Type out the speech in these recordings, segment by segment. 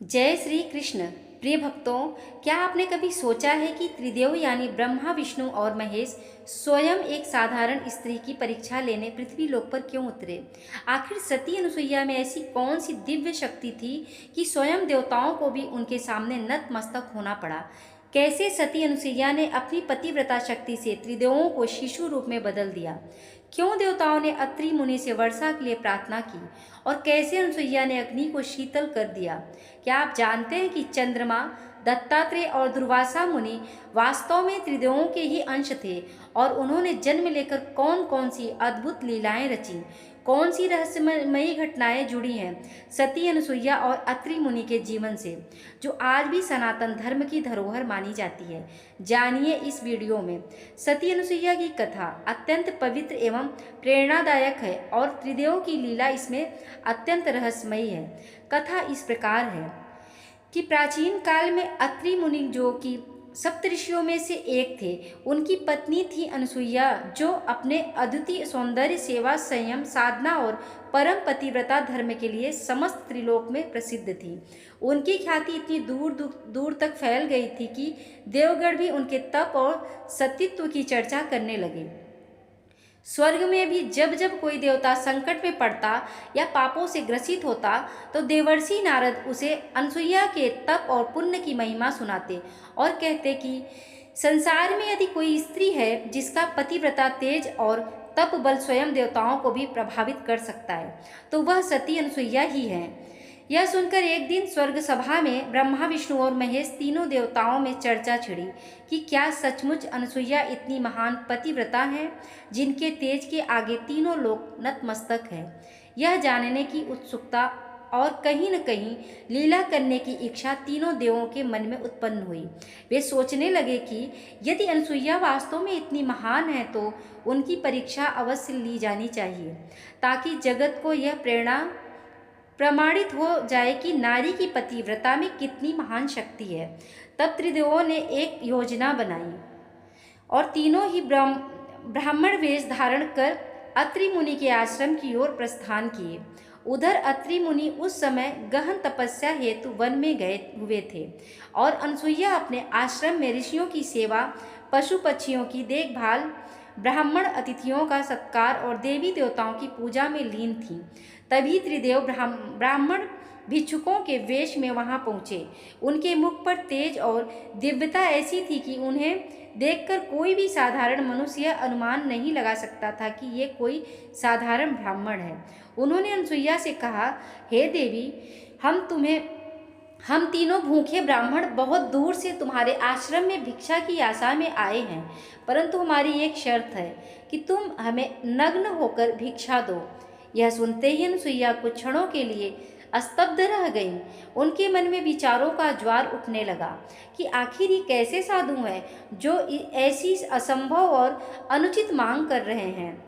जय श्री कृष्ण। प्रिय भक्तों, क्या आपने कभी सोचा है कि त्रिदेव यानी ब्रह्मा, विष्णु और महेश स्वयं एक साधारण स्त्री की परीक्षा लेने पृथ्वी लोक पर क्यों उतरे? आखिर सती अनुसुईया में ऐसी कौन सी दिव्य शक्ति थी कि स्वयं देवताओं को भी उनके सामने नतमस्तक होना पड़ा? कैसे सती अनुसुईया ने अपनी पतिव्रता शक्ति से त्रिदेवों को शिशु रूप में बदल दिया? क्यों देवताओं ने अत्रि मुनि से वर्षा के लिए प्रार्थना की और कैसे अनुसुईया ने अग्नि को शीतल कर दिया? क्या आप जानते हैं कि चंद्रमा, दत्तात्रेय और दुर्वासा मुनि वास्तव में त्रिदेवों के ही अंश थे और उन्होंने जन्म लेकर कौन कौन सी अद्भुत लीलाएं रची, कौन सी रहस्यमयी घटनाएं जुड़ी हैं सती अनुसुईया और अत्रि मुनि के जीवन से, जो आज भी सनातन धर्म की धरोहर मानी जाती है। जानिए इस वीडियो में। सती अनुसुईया की कथा अत्यंत पवित्र एवं प्रेरणादायक है और त्रिदेवों की लीला इसमें अत्यंत रहस्यमयी है। कथा इस प्रकार है कि प्राचीन काल में अत्रि मुनि, जो कि सप्तऋषियों में से एक थे, उनकी पत्नी थी अनुसुईया, जो अपने अद्वितीय सौंदर्य, सेवा, संयम, साधना और परम पतिव्रता धर्म के लिए समस्त त्रिलोक में प्रसिद्ध थी। उनकी ख्याति इतनी दूर दूर दूर तक फैल गई थी कि देवगण भी उनके तप और सतीत्व की चर्चा करने लगे। स्वर्ग में भी जब जब कोई देवता संकट में पड़ता या पापों से ग्रसित होता तो देवर्षि नारद उसे अनुसुईया के तप और पुण्य की महिमा सुनाते और कहते कि संसार में यदि कोई स्त्री है जिसका पतिव्रता तेज और तप बल स्वयं देवताओं को भी प्रभावित कर सकता है, तो वह सती अनुसुईया ही है। यह सुनकर एक दिन स्वर्ग सभा में ब्रह्मा, विष्णु और महेश तीनों देवताओं में चर्चा छिड़ी कि क्या सचमुच अनुसुईया इतनी महान पतिव्रता हैं जिनके तेज के आगे तीनों लोक नतमस्तक है। यह जानने की उत्सुकता और कहीं न कहीं लीला करने की इच्छा तीनों देवों के मन में उत्पन्न हुई। वे सोचने लगे कि यदि अनुसुईया वास्तव में इतनी महान है तो उनकी परीक्षा अवश्य ली जानी चाहिए, ताकि जगत को यह प्रेरणा प्रमाणित हो जाए कि नारी की पतिव्रता में कितनी महान शक्ति है। तब त्रिदेवों ने एक योजना बनाई और तीनों ही ब्राह्मण वेश धारण कर अत्रि मुनि के आश्रम की ओर प्रस्थान किए। उधर अत्रि मुनि उस समय गहन तपस्या हेतु वन में गए हुए थे और अनुसुईया अपने आश्रम में ऋषियों की सेवा, पशु पक्षियों की देखभाल, ब्राह्मण अतिथियों का सत्कार और देवी देवताओं की पूजा में लीन थी। तभी त्रिदेव ब्राह्मण भिक्षुकों के वेश में वहां पहुंचे। उनके मुख पर तेज और दिव्यता ऐसी थी कि उन्हें देखकर कोई भी साधारण मनुष्य अनुमान नहीं लगा सकता था कि ये कोई साधारण ब्राह्मण है। उन्होंने अनुसुईया से कहा, हे देवी, हम तीनों भूखे ब्राह्मण बहुत दूर से तुम्हारे आश्रम में भिक्षा की आशा में आए हैं, परंतु हमारी एक शर्त है कि तुम हमें नग्न होकर भिक्षा दो। यह सुनते ही अनुसुईया कुछ क्षणों के लिए स्तब्ध रह गई। उनके मन में विचारों का ज्वार उठने लगा कि आखिर ये कैसे साधु हैं जो ऐसी असंभव और अनुचित मांग कर रहे हैं।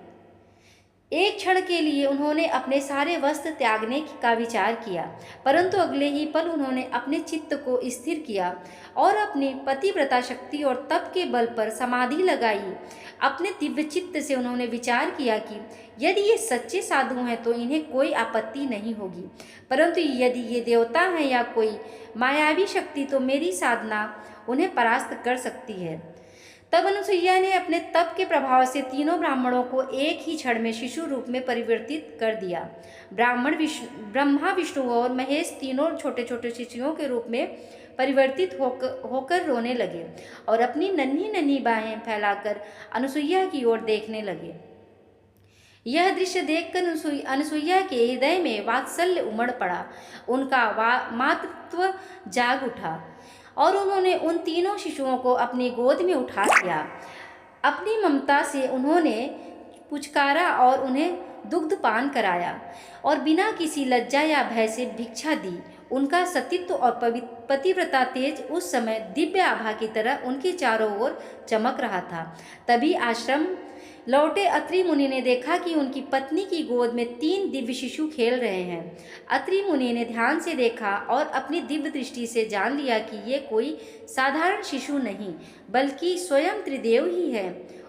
एक क्षण के लिए उन्होंने अपने सारे वस्त्र त्यागने का विचार किया, परंतु अगले ही पल उन्होंने अपने चित्त को स्थिर किया और अपनी पतिव्रता शक्ति और तप के बल पर समाधि लगाई। अपने दिव्य चित्त से उन्होंने विचार किया कि यदि ये सच्चे साधु हैं तो इन्हें कोई आपत्ति नहीं होगी, परंतु यदि ये देवता हैं या कोई मायावी शक्ति तो मेरी साधना उन्हें परास्त कर सकती है। तब अनुसुईया ने अपने तप के प्रभाव से तीनों ब्राह्मणों को एक ही क्षण में शिशु रूप में परिवर्तित कर दिया। ब्रह्मा, विष्णु और महेश तीनों छोटे छोटे शिशुओं के रूप में परिवर्तित होकर रोने लगे और अपनी नन्ही नन्ही बाहें फैलाकर अनुसुईया की ओर देखने लगे। यह दृश्य देखकर अनुसुईया के हृदय में वात्सल्य उमड़ पड़ा। उनका मातृत्व जाग उठा और उन्होंने उन तीनों शिशुओं को अपनी गोद में उठा लिया। अपनी ममता से उन्होंने पुचकारा और उन्हें दुग्धपान कराया और बिना किसी लज्जा या भय से भिक्षा दी। उनका सतीत्व और पतिव्रता तेज उस समय दिव्य आभा की तरह उनके चारों ओर चमक रहा था। तभी आश्रम लौटे अत्रि मुनि ने देखा कि उनकी पत्नी की गोद में 3 दिव्य शिशु खेल रहे हैं। अत्रि मुनि ने ध्यान से देखा और अपनी दिव्य दृष्टि से जान लिया कि ये कोई साधारण शिशु नहीं बल्कि स्वयं त्रिदेव ही है।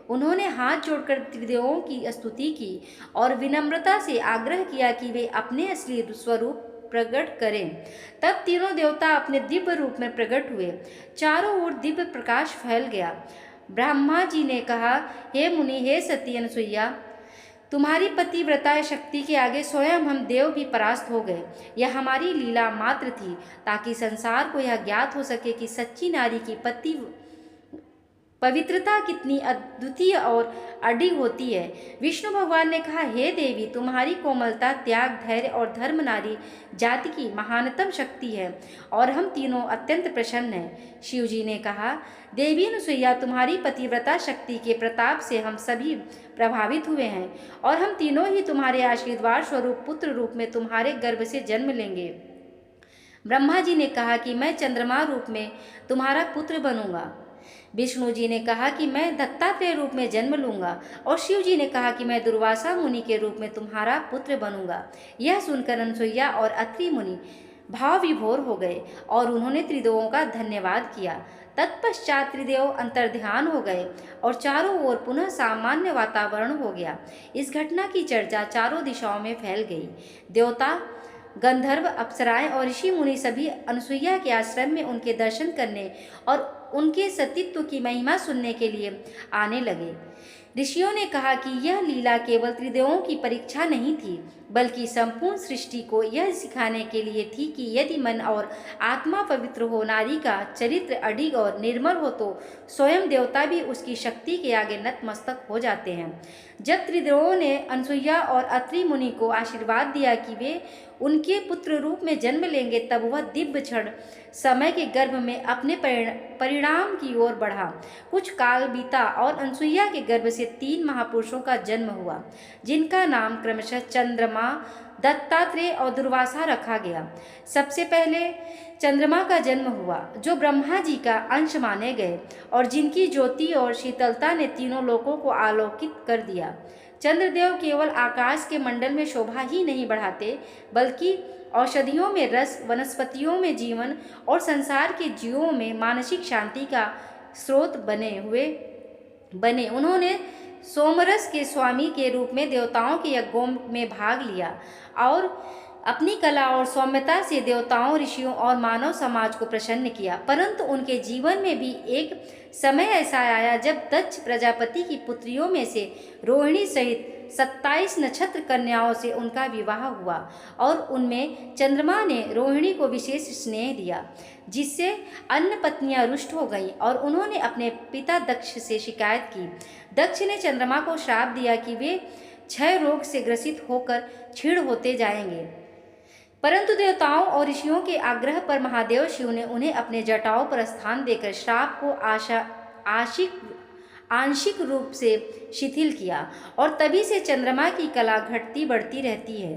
उन्होंने हाथ जोड़कर त्रिदेवों की स्तुति की और विनम्रता से आग्रह किया कि वे अपने असली स्वरूप प्रकट करें। तब तीनों देवता अपने दिव्य रूप में प्रकट हुए। चारों ओर दिव्य प्रकाश फैल गया। ब्रह्मा जी ने कहा, हे मुनि, हे सती अनुसुईया, तुम्हारी पतिव्रता शक्ति के आगे स्वयं हम देव भी परास्त हो गए। यह हमारी लीला मात्र थी, ताकि संसार को यह ज्ञात हो सके कि सच्ची नारी की पवित्रता कितनी अद्वितीय और अडिग होती है। विष्णु भगवान ने कहा, हे देवी, तुम्हारी कोमलता, त्याग, धैर्य और धर्म नारी जाति की महानतम शक्ति है और हम तीनों अत्यंत प्रसन्न हैं। शिव जी ने कहा, देवी अनुसुईया, तुम्हारी पतिव्रता शक्ति के प्रताप से हम सभी प्रभावित हुए हैं और हम तीनों ही तुम्हारे आशीर्वाद स्वरूप पुत्र रूप में तुम्हारे गर्भ से जन्म लेंगे। ब्रह्मा जी ने कहा कि मैं चंद्रमा रूप में तुम्हारा पुत्र बनूंगा। विष्णु जी ने कहा कि मैं दत्तात्रेय रूप में जन्म लूंगा और शिव जी ने कहा कि मैं दुर्वासा मुनि के रूप में तुम्हारा पुत्र बनूंगा। यह सुनकर अनुसुईया और अत्रि मुनि भाव विभोर हो गए और उन्होंने त्रिदेवों का धन्यवाद किया। तत्पश्चात त्रिदेव अंतर्ध्यान हो गए और चारों ओर पुनः सामान्य वातावरण हो गया। इस घटना की चर्चा चारों दिशाओं में फैल गई। देवता, गंधर्व, अप्सराएं और ऋषि मुनि सभी अनुसुईया के आश्रम में उनके दर्शन करने और उनके सतीत्व की महिमा सुनने के लिए आने लगे। ऋषियों ने कहा कि यह लीला केवल त्रिदेवों की परीक्षा नहीं थी, बल्कि संपूर्ण सृष्टि को यह सिखाने के लिए थी कि यदि मन और आत्मा पवित्र हो, नारी का चरित्र अडिग और निर्मल हो, तो स्वयं देवता भी उसकी शक्ति के आगे नतमस्तक हो जाते हैं। जब त्रिदेवों ने अनुसुईया और अत्रि मुनि को आशीर्वाद दिया कि वे उनके पुत्र रूप में जन्म लेंगे, तब वह दिव्य क्षण समय के गर्भ में अपने परिणाम की ओर बढ़ा। कुछ काल बीता और अनुसुईया के गर्भ से 3 महापुरुषों का जन्म हुआ, जिनका नाम क्रमशः चंद्रमा, दत्तात्रेय और दुर्वासा रखा गया। सबसे पहले चंद्रमा का जन्म हुआ, जो ब्रह्मा जी का अंश माने गए और जिनकी ज्योति और शीतलता ने तीनों लोकों को आलोकित कर दिया। चंद्रदेव केवल आकाश के मंडल में शोभा ही नहीं बढ़ाते, बल्कि औषधियों में रस, वनस्पतियों में जीवन और संसार के जीवों में मानसिक शांति का स्रोत बने। उन्होंने सोमरस के स्वामी के रूप में देवताओं के यज्ञों में भाग लिया और अपनी कला और सौम्यता से देवताओं, ऋषियों और मानव समाज को प्रसन्न किया। परंतु उनके जीवन में भी एक समय ऐसा आया जब दक्ष प्रजापति की पुत्रियों में से रोहिणी सहित 27 नक्षत्र कन्याओं से उनका विवाह हुआ और उनमें चंद्रमा ने रोहिणी को विशेष स्नेह दिया, जिससे अन्य पत्नियां रुष्ट हो गईं और उन्होंने अपने पिता दक्ष से शिकायत की। दक्ष ने चंद्रमा को श्राप दिया कि वे क्षय रोग से ग्रसित होकर क्षीण होते जाएंगे। परंतु देवताओं और ऋषियों के आग्रह पर महादेव शिव ने उन्हें अपने जटाओं पर स्थान देकर श्राप को आंशिक रूप से शिथिल किया और तभी से चंद्रमा की कला घटती बढ़ती रहती है।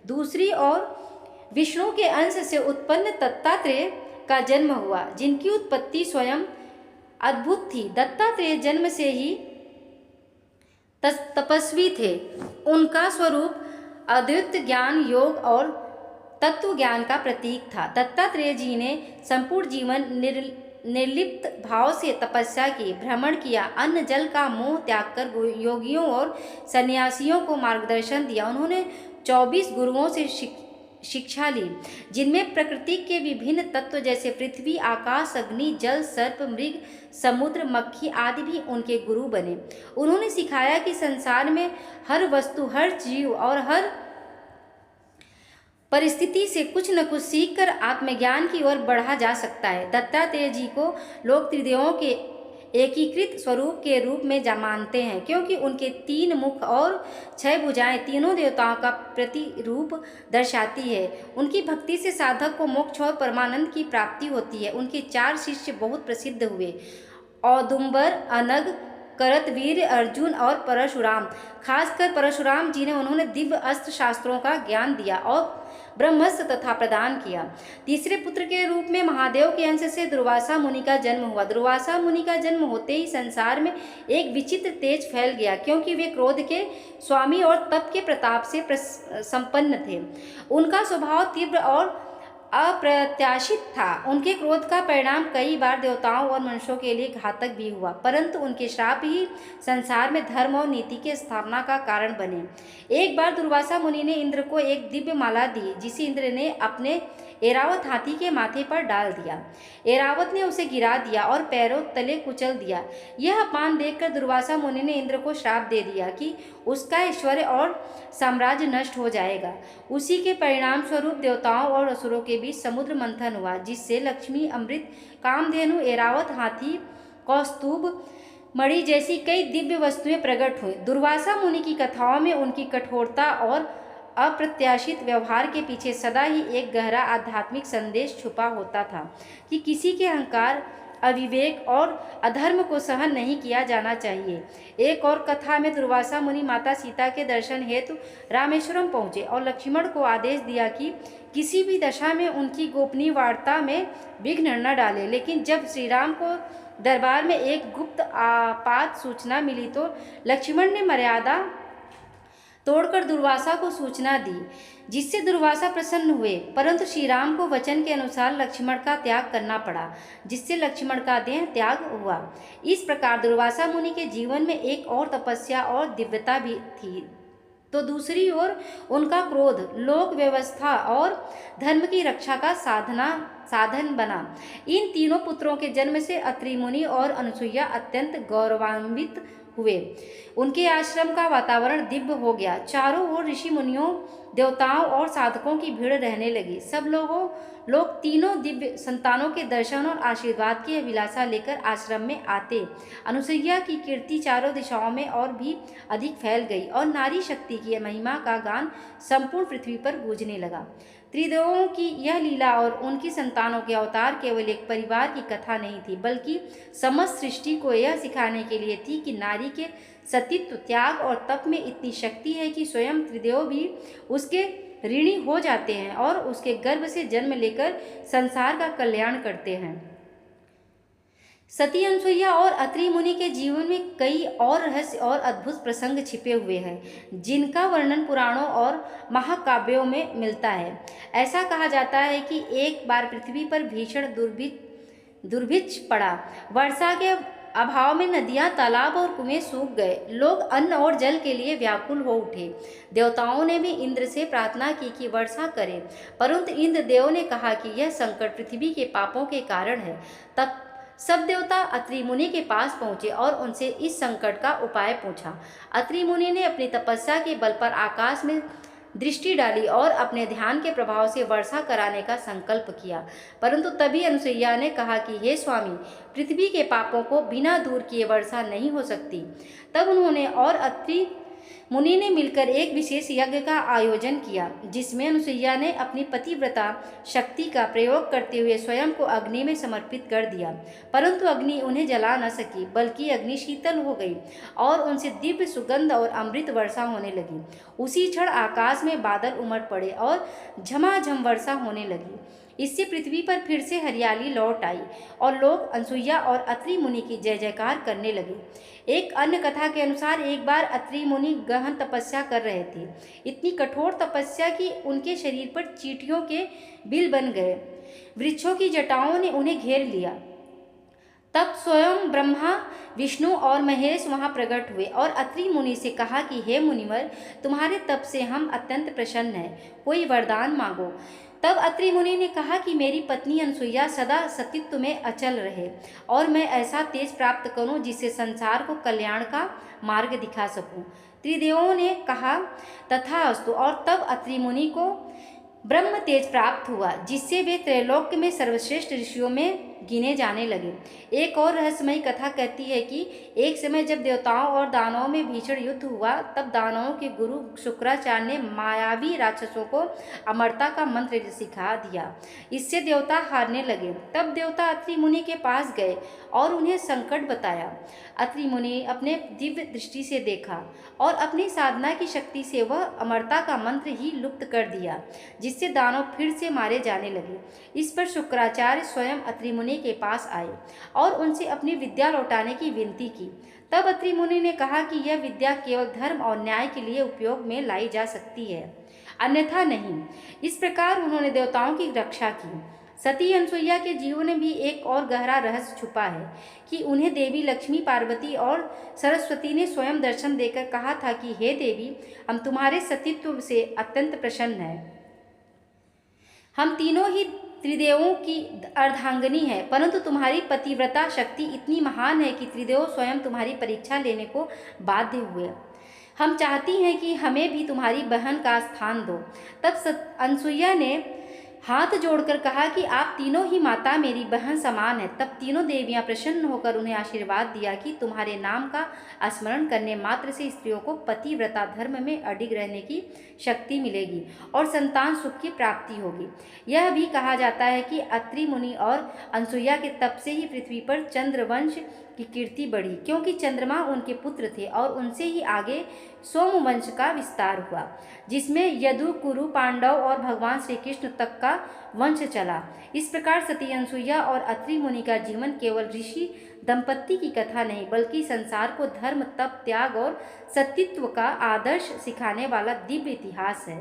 दूसरी ओर विष्णु के अंश से उत्पन्न दत्तात्रेय का जन्म हुआ, जिनकी उत्पत्ति स्वयं अद्भुत थी। दत्तात्रेय जन्म से ही तपस्वी थे। उनका स्वरूप अद्वैत ज्ञान, योग और तत्व ज्ञान का प्रतीक था। दत्तात्रेय जी ने संपूर्ण जीवन निर्लिप्त भाव से तपस्या की, भ्रमण किया, अन्न जल का मोह त्याग कर योगियों और सन्यासियों को मार्गदर्शन दिया। उन्होंने 24 गुरुओं से शिक्षा ली, जिनमें प्रकृति के विभिन्न तत्व जैसे पृथ्वी, आकाश, अग्नि, जल, सर्प, मृग, समुद्र, मक्खी आदि भी उनके गुरु बने। उन्होंने सिखाया कि संसार में हर वस्तु, हर जीव और हर परिस्थिति से कुछ न कुछ सीखकर आत्मज्ञान की ओर बढ़ा जा सकता है। दत्तात्रेय जी को लोग त्रिदेवों के एकीकृत स्वरूप के रूप में मानते हैं, क्योंकि उनके 3 मुख और 6 भुजाएं तीनों देवताओं का प्रतिरूप दर्शाती है। उनकी भक्ति से साधक को मोक्ष और परमानंद की प्राप्ति होती है। उनके 4 शिष्य बहुत प्रसिद्ध हुए: औदुंबर, अनग, करतवीर, अर्जुन और परशुराम। खासकर परशुराम जी ने उन्होंने दिव्य अस्त्र शास्त्रों का ज्ञान दिया और ब्रह्मस्त्र तथा प्रदान किया। तीसरे पुत्र के रूप में महादेव के अंश से दुर्वासा मुनि का जन्म हुआ। दुर्वासा मुनि का जन्म होते ही संसार में एक विचित्र तेज फैल गया, क्योंकि वे क्रोध के स्वामी और तप के प्रताप से संपन्न थे। उनका स्वभाव तीव्र और अप्रत्याशित था। उनके क्रोध का परिणाम कई बार देवताओं और मनुष्यों के लिए घातक भी हुआ, परंतु उनके श्राप ही संसार में धर्म और नीति की स्थापना का कारण बने। एक बार दुर्वासा मुनि ने इंद्र को एक दिव्य माला दी, जिसे इंद्र ने अपने एरावत हाथी के माथे पर डाल दिया। एरावत ने उसे गिरा दिया और पैरों तले कुचल दिया। यह अपमान देखकर दुर्वासा मुनि ने इंद्र को श्राप दे दिया कि उसका ऐश्वर्य और साम्राज्य नष्ट हो जाएगा। उसी के परिणाम स्वरूप देवताओं और असुरों के बीच समुद्र मंथन हुआ, जिससे लक्ष्मी, अमृत, कामधेनु, एरावत हाथी, कौस्तुभ मणि जैसी कई दिव्य वस्तुएं प्रकट हुई। दुर्वासा मुनि की कथाओं में उनकी कठोरता और अप्रत्याशित व्यवहार के पीछे सदा ही एक गहरा आध्यात्मिक संदेश छुपा होता था कि किसी के अहंकार, अविवेक और अधर्म को सहन नहीं किया जाना चाहिए। एक और कथा में दुर्वासा मुनि माता सीता के दर्शन हेतु रामेश्वरम पहुँचे और लक्ष्मण को आदेश दिया कि किसी भी दशा में उनकी गोपनीय वार्ता में विघ्न न डाले। लेकिन जब श्री राम को दरबार में एक गुप्त आपात सूचना मिली तो लक्ष्मण ने मर्यादा तोड़कर दुर्वासा को सूचना दी, जिससे दुर्वासा प्रसन्न हुए। परंतु श्री राम को वचन के अनुसार लक्ष्मण का त्याग करना पड़ा, जिससे लक्ष्मण का देह त्याग हुआ। इस प्रकार दुर्वासा मुनि के जीवन में एक और तपस्या और दिव्यता भी थी, तो दूसरी ओर उनका क्रोध लोक व्यवस्था और धर्म की रक्षा का साधन बना। इन तीनों पुत्रों के जन्म से अत्रि मुनि और अनसुईया अत्यंत गौरवान्वित हुए। उनके आश्रम का वातावरण दिव्य हो गया। चारों ओर ऋषि मुनियों, देवताओं और साधकों की भीड़ रहने लगी। सब लोग तीनों दिव्य संतानों के दर्शन और आशीर्वाद की अभिलाषा लेकर आश्रम में आते। अनुसुईया की कीर्ति चारों दिशाओं में और भी अधिक फैल गई और नारी शक्ति की महिमा का गान संपूर्ण पृथ्वी पर गूंजने लगा। त्रिदेवों की यह लीला और उनकी संतानों के अवतार केवल एक परिवार की कथा नहीं थी, बल्कि समस्त सृष्टि को यह सिखाने के लिए थी कि नारी के सतीत्व, त्याग और तप में इतनी शक्ति है कि स्वयं त्रिदेव भी उसके ऋणी हो जाते हैं और उसके गर्भ से जन्म लेकर संसार का कल्याण करते हैं। सती, अनसुईया और अत्रि मुनि के जीवन में कई और रहस्य और अद्भुत प्रसंग छिपे हुए हैं, जिनका वर्णन पुराणों और महाकाव्यों में मिलता है। ऐसा कहा जाता है कि एक बार पृथ्वी पर भीषण दुर्भिक्ष पड़ा। वर्षा के अभाव में नदियां, तालाब और कुएं सूख गए। लोग अन्न और जल के लिए व्याकुल हो उठे। देवताओं ने भी इंद्र से प्रार्थना की कि वर्षा करे, परंतु इंद्र देव ने कहा कि यह संकट पृथ्वी के पापों के कारण है। तब सब देवता अत्रि मुनि के पास पहुंचे और उनसे इस संकट का उपाय पूछा। अत्रि मुनि ने अपनी तपस्या के बल पर आकाश में दृष्टि डाली और अपने ध्यान के प्रभाव से वर्षा कराने का संकल्प किया। परंतु तभी अनुसुईया ने कहा कि हे स्वामी, पृथ्वी के पापों को बिना दूर किए वर्षा नहीं हो सकती। तब उन्होंने और अत्रि मुनि ने मिलकर एक विशेष यज्ञ का आयोजन किया, जिसमें अनुसुईया ने अपनी पतिव्रता शक्ति का प्रयोग करते हुए स्वयं को अग्नि में समर्पित कर दिया। परंतु अग्नि उन्हें जला न सकी, बल्कि अग्नि शीतल हो गई और उनसे दिव्य सुगंध और अमृत वर्षा होने लगी। उसी क्षण आकाश में बादल उमड़ पड़े और झमाझम वर्षा होने लगी। इससे पृथ्वी पर फिर से हरियाली लौट आई और लोग अनसुईया और अत्रि मुनि की जय जयकार करने लगे। एक अन्य कथा के अनुसार एक बार अत्रि मुनि गहन तपस्या कर रहे थे। इतनी कठोर तपस्या कि उनके शरीर पर चींटियों के बिल बन गए। वृक्षों की जटाओं ने उन्हें घेर लिया। तब स्वयं ब्रह्मा, विष्णु और महेश वहां प्रकट हुए और अत्रि मुनि से कहा कि हे मुनिवर, तुम्हारे तप से हम अत्यंत प्रसन्न हैं, कोई वरदान मांगो। तब अत्रि मुनि ने कहा कि मेरी पत्नी अनसुईया सदा सतीत्व में अचल रहे और मैं ऐसा तेज प्राप्त करूं जिससे संसार को कल्याण का मार्ग दिखा सकूं। त्रिदेवों ने कहा तथास्तु, और तब अत्रि मुनि को ब्रह्म तेज प्राप्त हुआ, जिससे वे त्रैलोक्य में सर्वश्रेष्ठ ऋषियों में गिने जाने लगे। एक और रहस्यमयी कथा कहती है कि एक समय जब देवताओं और दानवों में भीषण युद्ध हुआ, तब दानवों के गुरु शुक्राचार्य ने मायावी राक्षसों को अमरता का मंत्र सिखा दिया। इससे देवता हारने लगे। तब देवता अत्रि मुनि के पास गए और उन्हें संकट बताया। अत्रि मुनि अपने दिव्य दृष्टि से देखा और अपनी साधना की शक्ति से वह अमरता का मंत्र ही लुप्त कर दिया, जिससे दानव फिर से मारे जाने लगे। इस पर शुक्राचार्य स्वयं अत्रि मुनि के पास आए और उनसे अपनी विद्या लौटाने की विनती की। तब अत्रि मुनि ने कहा कि यह विद्या केवल धर्म और न्याय के लिए उपयोग में लाई जा सकती है। अन्यथा नहीं। इस प्रकार उन्होंने देवताओं की रक्षा की। सती अनसुईया के जीवन में भी एक और गहरा रहस्य छुपा है कि उन्हें देवी लक्ष्मी, पार्वती और सरस्वती ने स्वयं दर्शन देकर कहा था कि हे देवी, हम तुम्हारे सतीत्व से अत्यंत प्रसन्न हैं। हम तीनों ही त्रिदेवों की अर्धांगिनी है, परंतु तुम्हारी पतिव्रता शक्ति इतनी महान है कि त्रिदेव स्वयं तुम्हारी परीक्षा लेने को बाध्य हुए। हम चाहती हैं कि हमें भी तुम्हारी बहन का स्थान दो। तब अनसुईया ने हाथ जोड़कर कहा कि आप तीनों ही माता मेरी बहन समान है। तब तीनों देवियां प्रसन्न होकर उन्हें आशीर्वाद दिया कि तुम्हारे नाम का स्मरण करने मात्र से स्त्रियों को पतिव्रता धर्म में अडिग रहने की शक्ति मिलेगी और संतान सुख की प्राप्ति होगी। यह भी कहा जाता है कि अत्रि मुनि और अनसुईया के तप से ही पृथ्वी पर चंद्रवंश की कीर्ति बढ़ी, क्योंकि चंद्रमा उनके पुत्र थे और उनसे ही आगे सोमवंश का विस्तार हुआ, जिसमें यदु, कुरु, पांडव और भगवान श्री कृष्ण तक का वंश चला। इस प्रकार सती अनसुईया और अत्रि मुनि का जीवन केवल ऋषि दंपत्ति की कथा नहीं, बल्कि संसार को धर्म, तप, त्याग और सतीत्व का आदर्श सिखाने वाला दिव्य इतिहास है,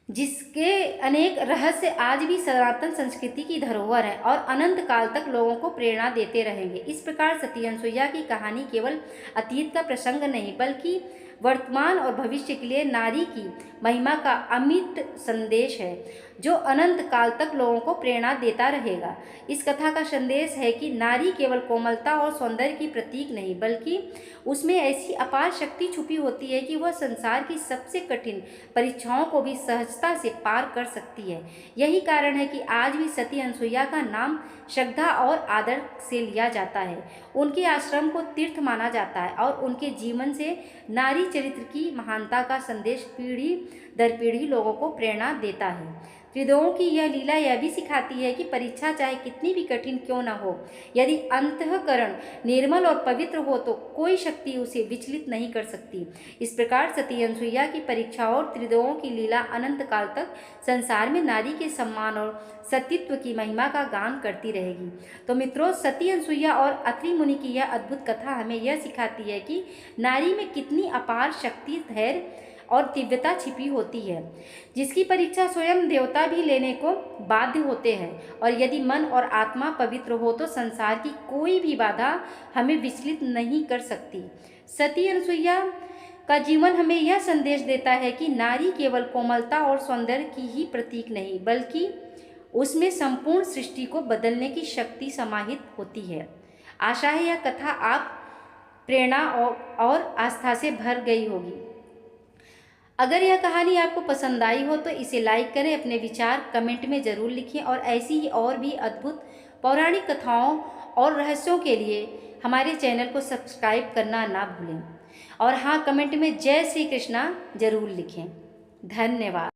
जिसके अनेक रहस्य आज भी सनातन संस्कृति की धरोहर है और अनंत काल तक लोगों को प्रेरणा देते रहेंगे। इस प्रकार सती अनसुईया की कहानी केवल अतीत का प्रसंग नहीं, बल्कि वर्तमान और भविष्य के लिए नारी की महिमा का अमिट संदेश है, जो अनंत काल तक लोगों को प्रेरणा देता रहेगा। इस कथा का संदेश है कि नारी केवल कोमलता और सौंदर्य की प्रतीक नहीं, बल्कि उसमें ऐसी अपार शक्ति छुपी होती है कि वह संसार की सबसे कठिन परीक्षाओं को भी सहजता से पार कर सकती है। यही कारण है कि आज भी सती अनसुईया का नाम श्रद्धा और आदर से लिया जाता है। उनके आश्रम को तीर्थ माना जाता है और उनके जीवन से नारी चरित्र की महानता का संदेश पीढ़ी दर पीढ़ी लोगों को प्रेरणा देता है। त्रिदेवों की यह लीला यह भी सिखाती है कि परीक्षा चाहे कितनी भी कठिन क्यों न हो, यदि अंतःकरण निर्मल और पवित्र हो तो कोई शक्ति उसे विचलित नहीं कर सकती। इस प्रकार सती अनसुईया की परीक्षा और त्रिदेवों की लीला अनंत काल तक संसार में नारी के सम्मान और सतीत्व की महिमा का गान करती रहेगी। तो मित्रों, सती अनसुईया और अत्रि मुनि की यह अद्भुत कथा हमें यह सिखाती है कि नारी में कितनी अपार शक्ति, धैर्य और दिव्यता छिपी होती है, जिसकी परीक्षा स्वयं देवता भी लेने को बाध्य होते हैं। और यदि मन और आत्मा पवित्र हो तो संसार की कोई भी बाधा हमें विचलित नहीं कर सकती। सती अनसुईया का जीवन हमें यह संदेश देता है कि नारी केवल कोमलता और सौंदर्य की ही प्रतीक नहीं, बल्कि उसमें संपूर्ण सृष्टि को बदलने की शक्ति समाहित होती है। आशा है यह कथा आप प्रेरणा और आस्था से भर गई होगी। अगर यह कहानी आपको पसंद आई हो तो इसे लाइक करें, अपने विचार कमेंट में ज़रूर लिखें और ऐसी ही और भी अद्भुत पौराणिक कथाओं और रहस्यों के लिए हमारे चैनल को सब्सक्राइब करना ना भूलें। और हाँ, कमेंट में जय श्री कृष्णा ज़रूर लिखें। धन्यवाद।